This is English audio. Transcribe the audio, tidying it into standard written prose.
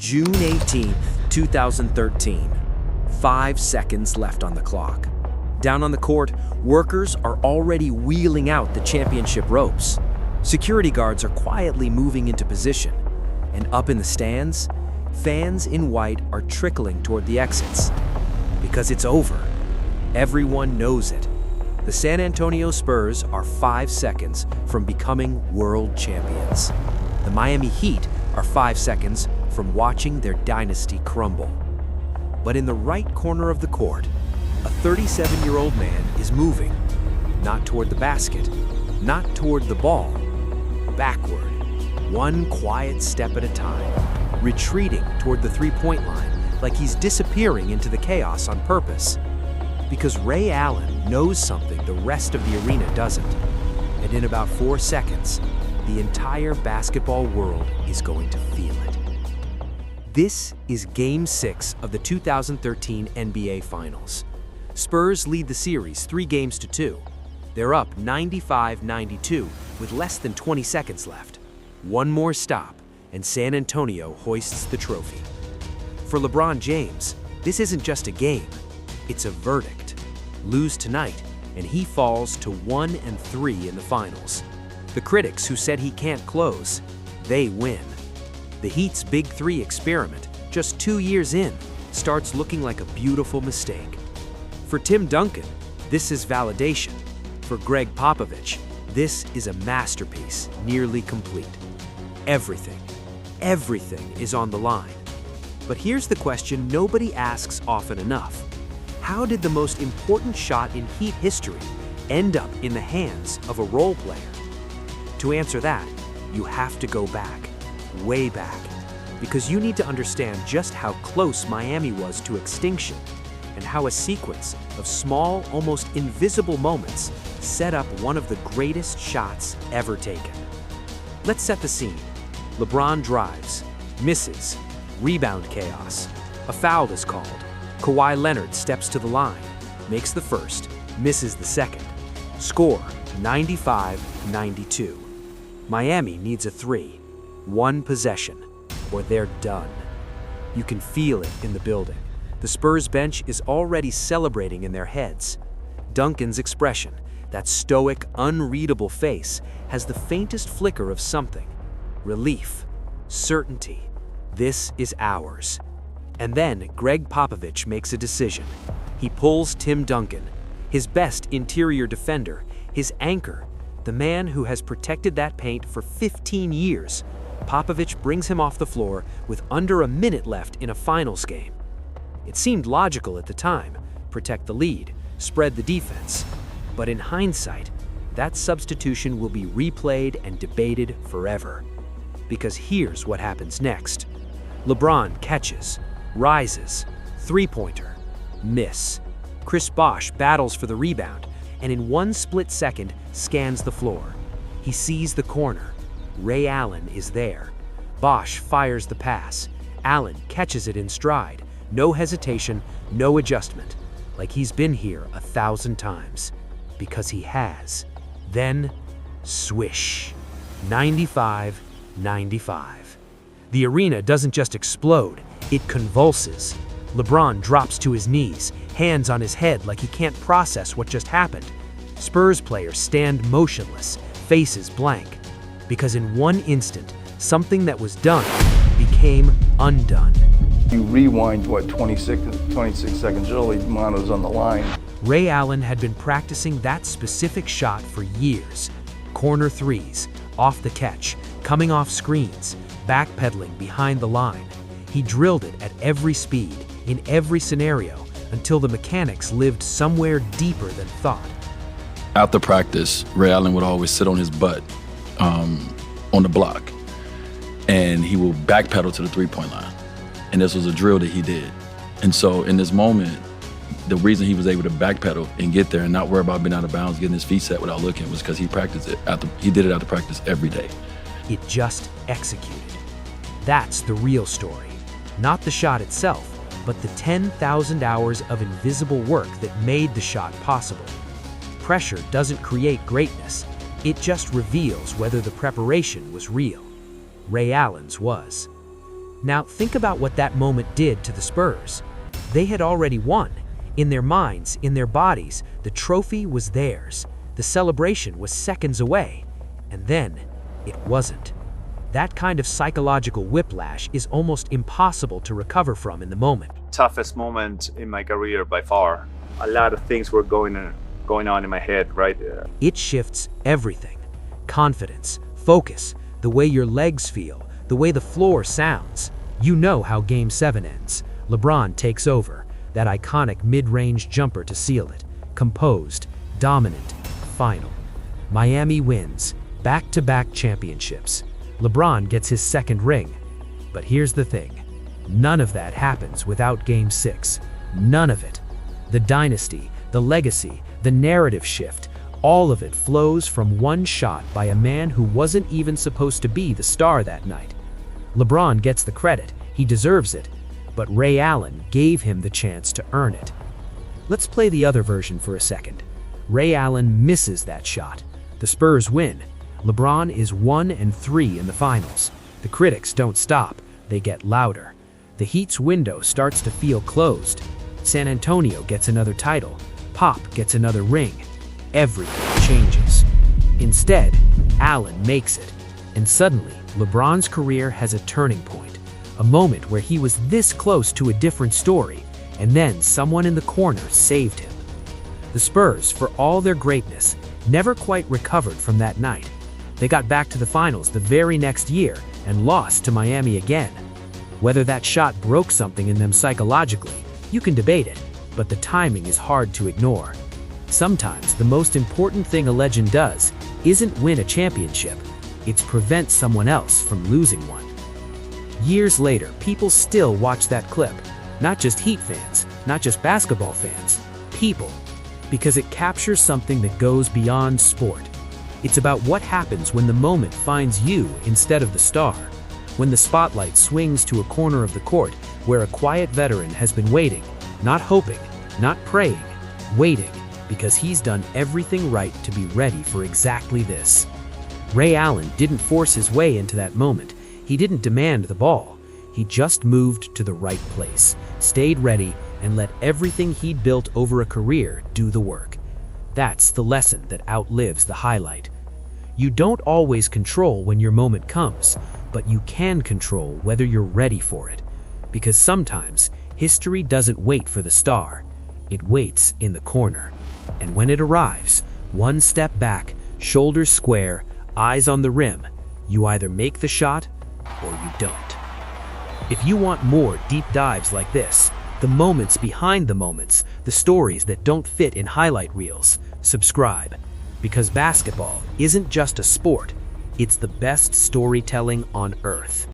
June 18, 2013. 5 seconds left on the clock. Down on the court, workers are already wheeling out the championship ropes. Security guards are quietly moving into position. And up in the stands, fans in white are trickling toward the exits. Because it's over. Everyone knows it. The San Antonio Spurs are 5 seconds from becoming world champions. The Miami Heat are 5 seconds from watching their dynasty crumble. But in the right corner of the court, a 37-year-old man is moving. Not toward the basket, not toward the ball. Backward, one quiet step at a time, retreating toward the three-point line like he's disappearing into the chaos on purpose. Because Ray Allen knows something the rest of the arena doesn't. And in about 4 seconds, the entire basketball world is going to feel it. This is Game 6 of the 2013 NBA Finals. Spurs lead the series 3-2. They're up 95-92 with less than 20 seconds left. One more stop, and San Antonio hoists the trophy. For LeBron James, this isn't just a game, it's a verdict. Lose tonight, and he falls to 1-3 in the finals. The critics who said he can't close, they win. The Heat's Big Three experiment, just 2 years in, starts looking like a beautiful mistake. For Tim Duncan, this is validation. For Greg Popovich, this is a masterpiece, nearly complete. Everything is on the line. But here's the question nobody asks often enough. How did the most important shot in Heat history end up in the hands of a role player? To answer that, you have to go back, way back, because you need to understand just how close Miami was to extinction and how a sequence of small, almost invisible moments set up one of the greatest shots ever taken. Let's set the scene. LeBron drives, misses, rebound chaos. A foul is called. Kawhi Leonard steps to the line, makes the first, misses the second. Score 95-92. Miami needs a 3, one possession, or they're done. You can feel it in the building. The Spurs bench is already celebrating in their heads. Duncan's expression, that stoic, unreadable face, has the faintest flicker of something. Relief, certainty. This is ours. And then Greg Popovich makes a decision. He pulls Tim Duncan, his best interior defender, his anchor, the man who has protected that paint for 15 years. Popovich brings him off the floor with under a minute left in a finals game. It seemed logical at the time, protect the lead, spread the defense. But in hindsight, that substitution will be replayed and debated forever. Because here's what happens next. LeBron catches, rises, three-pointer, miss. Chris Bosh battles for the rebound, and in 1 split second scans the floor. He sees the corner. Ray Allen is there. Bosh fires the pass. Allen catches it in stride. No hesitation, no adjustment. Like he's been here 1,000 times. Because he has. Then, swish. 95-95. The arena doesn't just explode, it convulses. LeBron drops to his knees, hands on his head like he can't process what just happened. Spurs players stand motionless, faces blank. Because in one instant, something that was done became undone. You rewind, 26 seconds early, Mono's on the line. Ray Allen had been practicing that specific shot for years. Corner threes, off the catch, coming off screens, backpedaling behind the line. He drilled it at every speed, in every scenario, until the mechanics lived somewhere deeper than thought. After practice, Ray Allen would always sit on his butt on the block, and he will backpedal to the three-point line. And this was a drill that he did. And so in this moment, the reason he was able to backpedal and get there and not worry about being out of bounds, getting his feet set without looking, was because he practiced it. He did it after practice every day. It just executed. That's the real story. Not the shot itself, but the 10,000 hours of invisible work that made the shot possible. Pressure doesn't create greatness. It just reveals whether the preparation was real. Ray Allen's was. Now think about what that moment did to the Spurs. They had already won. In their minds, in their bodies, the trophy was theirs. The celebration was seconds away. And then, it wasn't. That kind of psychological whiplash is almost impossible to recover from in the moment. Toughest moment in my career by far. A lot of things were going on in my head, right? It shifts everything. Confidence, focus, the way your legs feel, the way the floor sounds. You know how Game 7 ends. LeBron takes over, that iconic mid-range jumper to seal it. Composed, dominant, final. Miami wins, back-to-back championships. LeBron gets his second ring. But here's the thing. None of that happens without Game 6. None of it. The dynasty, the legacy, the narrative shift, all of it flows from one shot by a man who wasn't even supposed to be the star that night. LeBron gets the credit, he deserves it, but Ray Allen gave him the chance to earn it. Let's play the other version for a second. Ray Allen misses that shot. The Spurs win. LeBron is 1-3 in the finals. The critics don't stop, they get louder. The Heat's window starts to feel closed. San Antonio gets another title. Pop gets another ring. Everything changes. Instead, Allen makes it. And suddenly, LeBron's career has a turning point. A moment where he was this close to a different story, and then someone in the corner saved him. The Spurs, for all their greatness, never quite recovered from that night. They got back to the finals the very next year and lost to Miami again. Whether that shot broke something in them psychologically, you can debate it, but the timing is hard to ignore. Sometimes the most important thing a legend does isn't win a championship, it's prevent someone else from losing one. Years later, people still watch that clip. Not just Heat fans, not just basketball fans, people. Because it captures something that goes beyond sport. It's about what happens when the moment finds you instead of the star. When the spotlight swings to a corner of the court where a quiet veteran has been waiting, not hoping, not praying, waiting, because he's done everything right to be ready for exactly this. Ray Allen didn't force his way into that moment. He didn't demand the ball. He just moved to the right place, stayed ready, and let everything he'd built over a career do the work. That's the lesson that outlives the highlight. You don't always control when your moment comes, but you can control whether you're ready for it. Because sometimes, history doesn't wait for the star. It waits in the corner. And when it arrives, one step back, shoulders square, eyes on the rim, you either make the shot or you don't. If you want more deep dives like this, the moments behind the moments, the stories that don't fit in highlight reels, subscribe. Because basketball isn't just a sport, it's the best storytelling on earth.